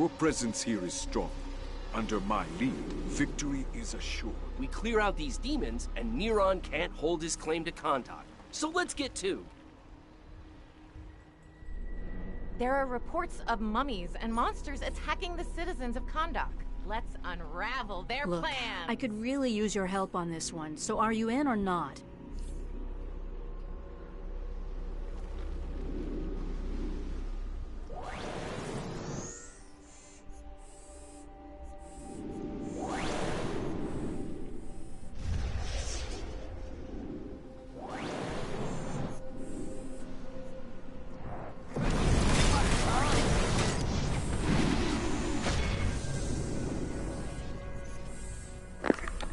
Your presence here is strong. Under my lead, victory is assured. We clear out these demons, and Neron can't hold his claim to Kondak. So let's get to. There are reports of mummies and monsters attacking the citizens of Kondak. Let's unravel their Look, plans. I could really use your help on this one, so are you in or not?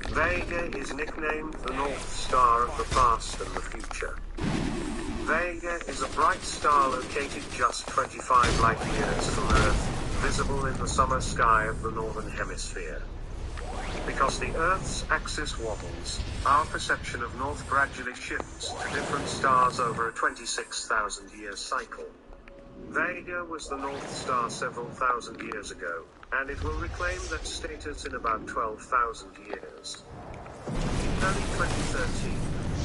Vega is nicknamed the North Star of the past and the future. Vega is a bright star located just 25 light years from Earth, visible in the summer sky of the northern hemisphere. Because the Earth's axis wobbles, our perception of north gradually shifts to different stars over a 26,000-year cycle. Vega was the North Star several thousand years ago, and it will reclaim that status in about 12,000 years. In early 2013,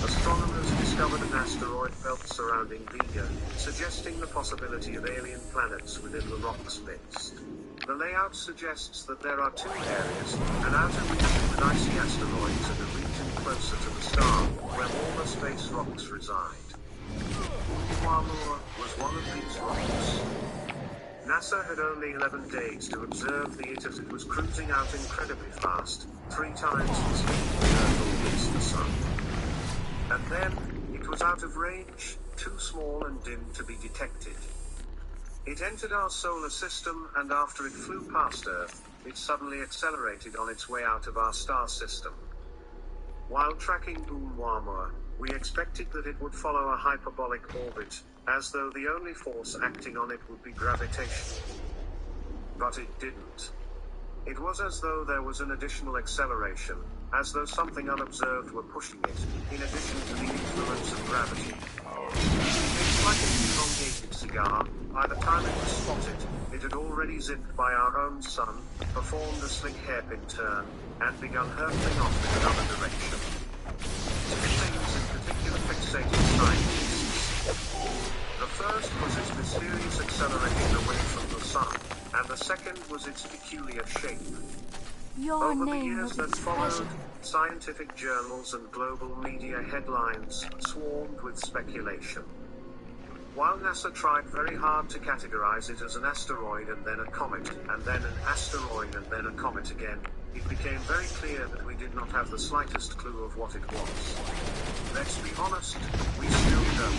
astronomers discovered an asteroid belt surrounding Vega, suggesting the possibility of alien planets within the rock's midst. The layout suggests that there are two areas, an outer region with icy asteroids and a region closer to the star, where all the space rocks reside. Oumuamua was one of these rocks. NASA had only 11 days to observe it as it was cruising out incredibly fast, 3 times the speed the Earth orbits the Sun. And then, it was out of range, too small and dim to be detected. It entered our solar system, and after it flew past Earth, it suddenly accelerated on its way out of our star system. While tracking Oumuamua, we expected that it would follow a hyperbolic orbit, as though the only force acting on it would be gravitation. But it didn't. It was as though there was an additional acceleration, as though something unobserved were pushing it, in addition to the influence of gravity. It's like an elongated cigar. By the time it was spotted, it had already zipped by our own sun, performed a slick hairpin turn, and begun hurtling off in another direction. Two things in particular fixated scientists. The first was its mysterious acceleration away from the sun, and the second was its peculiar shape. Over the years that followed, scientific journals and global media headlines swarmed with speculation. While NASA tried very hard to categorize it as an asteroid and then a comet, and then an asteroid and then a comet again, it became very clear that we did not have the slightest clue of what it was. Let's be honest, we still don't.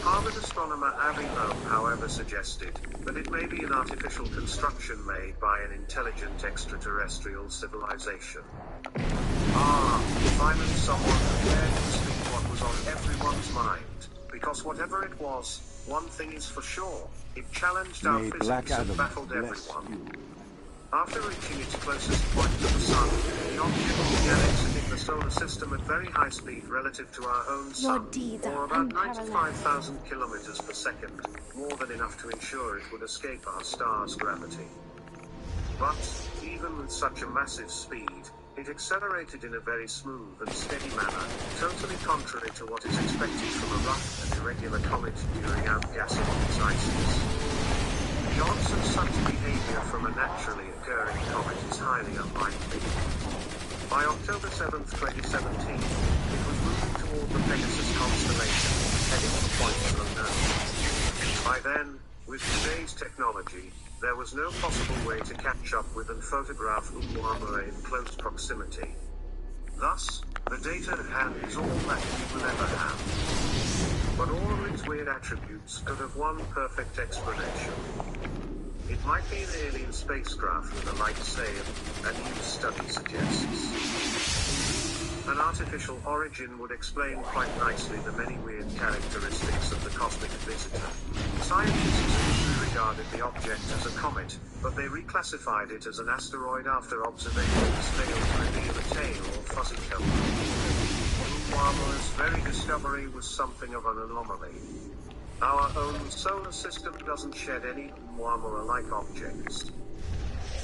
Harvard astronomer Avi Loeb, however, suggested that it may be an artificial construction made by an intelligent extraterrestrial civilization. Finally someone prepared to speak what was on everyone's mind. Because whatever it was, one thing is for sure, it challenged our physics and baffled everyone. After reaching its closest point to the Sun, the object began exiting the solar system at very high speed relative to our own Sun, or about 95,000 kilometers per second, more than enough to ensure it would escape our star's gravity. But, even with such a massive speed, it accelerated in a very smooth and steady manner, totally contrary to what is expected from a rough and irregular comet during outgassing its ices. The odds of such behavior from a naturally occurring comet is highly unlikely. By October 7, 2017, it was moving toward the Pegasus constellation, heading for points unknown. By then, with today's technology, there was no possible way to catch up with and photograph Oumuamua in close proximity. Thus, the data at hand is all that we will ever have. But all of its weird attributes could have one perfect explanation. It might be an alien spacecraft with a light sail, a new study suggests. An artificial origin would explain quite nicely the many weird characteristics of the cosmic visitor. Scientists initially regarded the object as a comet, but they reclassified it as an asteroid after observations failed to reveal a tail or fuzzy coat. Oumuamua's very discovery was something of an anomaly. Our own solar system doesn't shed any Oumuamua-like objects.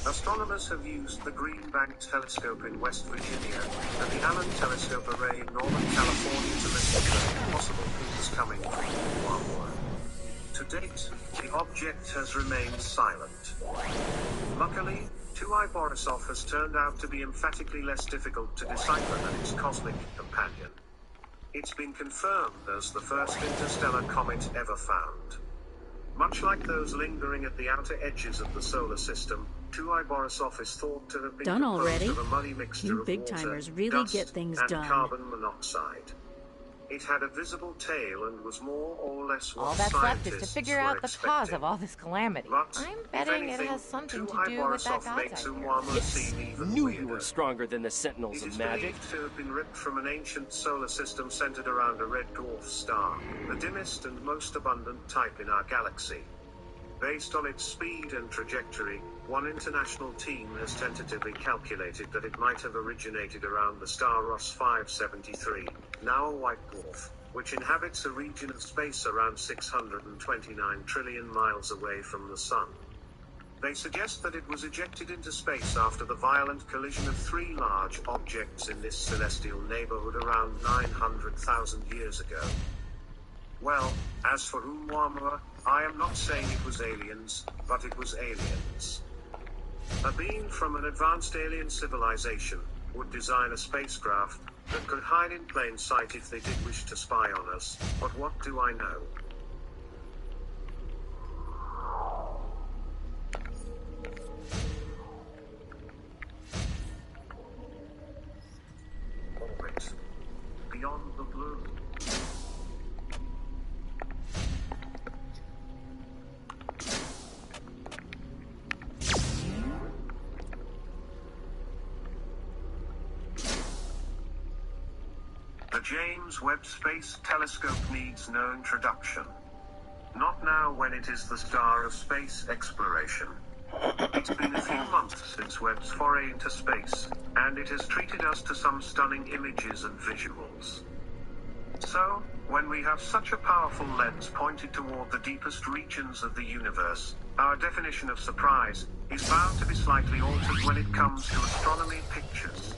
Astronomers have used the Green Bank Telescope in West Virginia and the Allen Telescope Array in Northern California to investigate possible clues coming from Oumuamua. To date, the object has remained silent. Luckily, 2I Borisov has turned out to be emphatically less difficult to decipher than its cosmic companion. It's been confirmed as the first interstellar comet ever found. Much like those lingering at the outer edges of the solar system, 2I Borisov is thought to have been Done composed already? of a muddy mixture You of big-timers water, really dust, get things and done. carbon monoxide. It had a visible tail and was more or less what All that's left is to scientists figure were out the cause expecting. of all this calamity. But, I'm if betting anything, it has something to 2I do with that Borisov God's makes idea. Oumuamua Yes! seem even Knew weirder. you were stronger than the Sentinels It of is Magic. believed to have been ripped from an ancient solar system centered around a red dwarf star, the dimmest and most abundant type in our galaxy. Based on its speed and trajectory, one international team has tentatively calculated that it might have originated around the star Ross 573, now a white dwarf, which inhabits a region of space around 629 trillion miles away from the Sun. They suggest that it was ejected into space after the violent collision of 3 large objects in this celestial neighborhood around 900,000 years ago. Well, as for Oumuamua, I am not saying it was aliens, but it was aliens. A being from an advanced alien civilization would design a spacecraft that could hide in plain sight if they did wish to spy on us, but what do I know? Orbit. Beyond the blue. The James Webb Space Telescope needs no introduction. Not now when it is the star of space exploration. It's been a few months since Webb's foray into space, and it has treated us to some stunning images and visuals. So, when we have such a powerful lens pointed toward the deepest regions of the universe, our definition of surprise is bound to be slightly altered when it comes to astronomy pictures.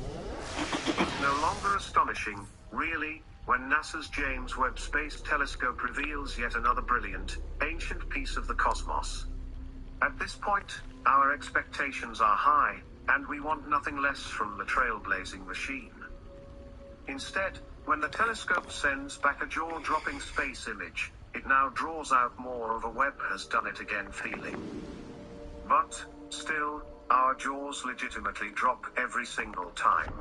It's no longer astonishing, really, when NASA's James Webb Space Telescope reveals yet another brilliant, ancient piece of the cosmos. At this point, our expectations are high, and we want nothing less from the trailblazing machine. Instead, when the telescope sends back a jaw-dropping space image, it now draws out more of a Webb has done it again feeling. But, still, our jaws legitimately drop every single time.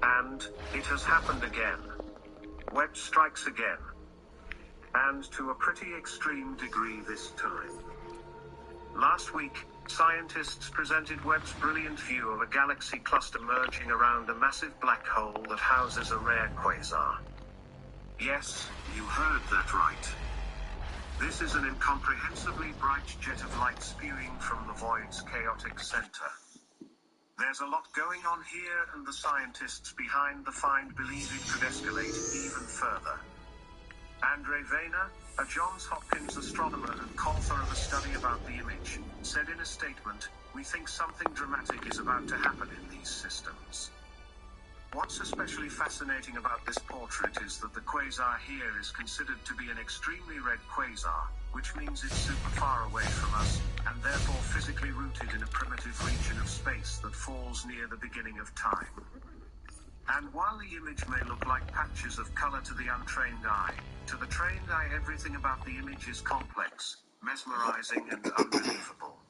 And, it has happened again. Webb strikes again. And to a pretty extreme degree this time. Last week, scientists presented Webb's brilliant view of a galaxy cluster merging around a massive black hole that houses a rare quasar. Yes, you heard that right. This is an incomprehensibly bright jet of light spewing from the void's chaotic center. There's a lot going on here, and the scientists behind the find believe it could escalate even further. Andre Vayner, a Johns Hopkins astronomer and co-author of a study about the image, said in a statement, "We think something dramatic is about to happen in these systems." What's especially fascinating about this portrait is that the quasar here is considered to be an extremely red quasar, which means it's super far away from us, and therefore physically rooted in a primitive region of space that falls near the beginning of time. And while the image may look like patches of color to the untrained eye, to the trained eye everything about the image is complex, mesmerizing and unbelievable.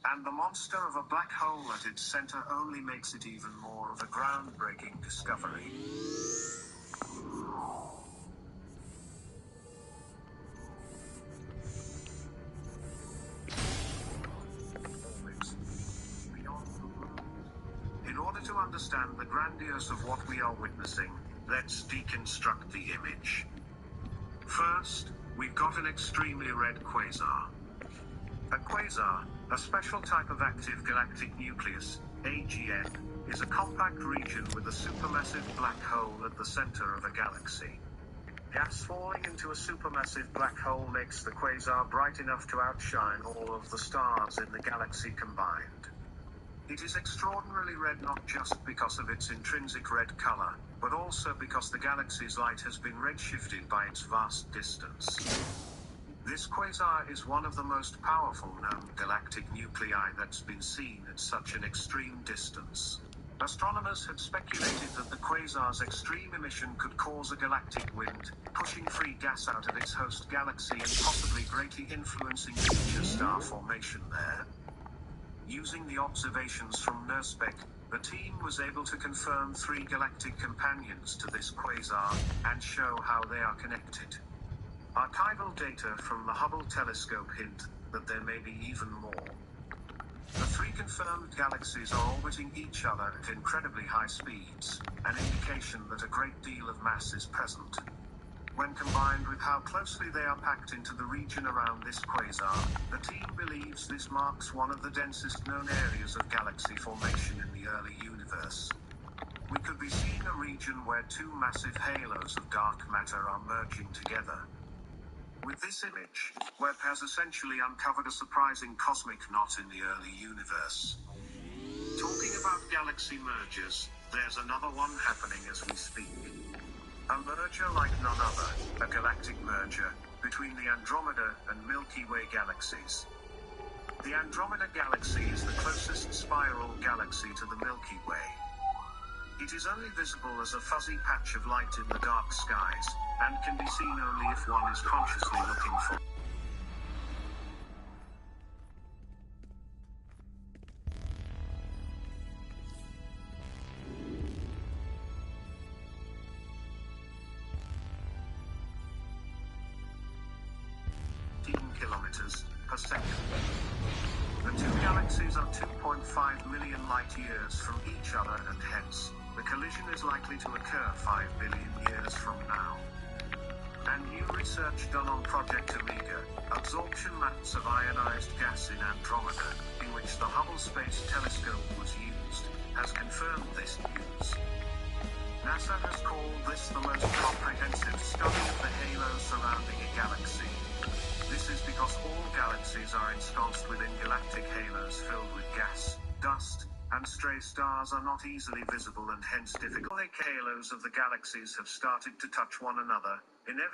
And the monster of a black hole at its center only makes it even more of a groundbreaking discovery. In order to understand the grandiose of what we are witnessing, let's deconstruct the image. First, we've got an extremely red quasar. A quasar, a special type of active galactic nucleus, AGN, is a compact region with a supermassive black hole at the center of a galaxy. Gas falling into a supermassive black hole makes the quasar bright enough to outshine all of the stars in the galaxy combined. It is extraordinarily red not just because of its intrinsic red color, but also because the galaxy's light has been redshifted by its vast distance. This quasar is one of the most powerful known galactic nuclei that's been seen at such an extreme distance. Astronomers had speculated that the quasar's extreme emission could cause a galactic wind, pushing free gas out of its host galaxy and possibly greatly influencing future star formation there. Using the observations from NIRSpec, the team was able to confirm 3 galactic companions to this quasar, and show how they are connected. Archival data from the Hubble telescope hint that there may be even more. The 3 confirmed galaxies are orbiting each other at incredibly high speeds, an indication that a great deal of mass is present. When combined with how closely they are packed into the region around this quasar, the team believes this marks one of the densest known areas of galaxy formation in the early universe. We could be seeing a region where 2 massive halos of dark matter are merging together. With this image, Webb has essentially uncovered a surprising cosmic knot in the early universe. Talking about galaxy mergers, there's another one happening as we speak. A merger like none other, a galactic merger, between the Andromeda and Milky Way galaxies. The Andromeda galaxy is the closest spiral galaxy to the Milky Way. It is only visible as a fuzzy patch of light in the dark skies, and can be seen only if one is consciously looking for kilometers per second. The 2 galaxies are 2.5 million light-years from each other, and hence, the collision is likely to occur 5 billion years from now. And new research done on Project Omega, absorption maps of ionized gas in Andromeda, in which the Hubble Space Telescope was used, has confirmed this news. NASA has called this the most comprehensive study of the halos surrounding a galaxy. This is because all galaxies are ensconced within galactic halos filled with gas, dust, and stray stars are not easily visible and hence difficult. The halos of the galaxies have started to touch one another, inevitably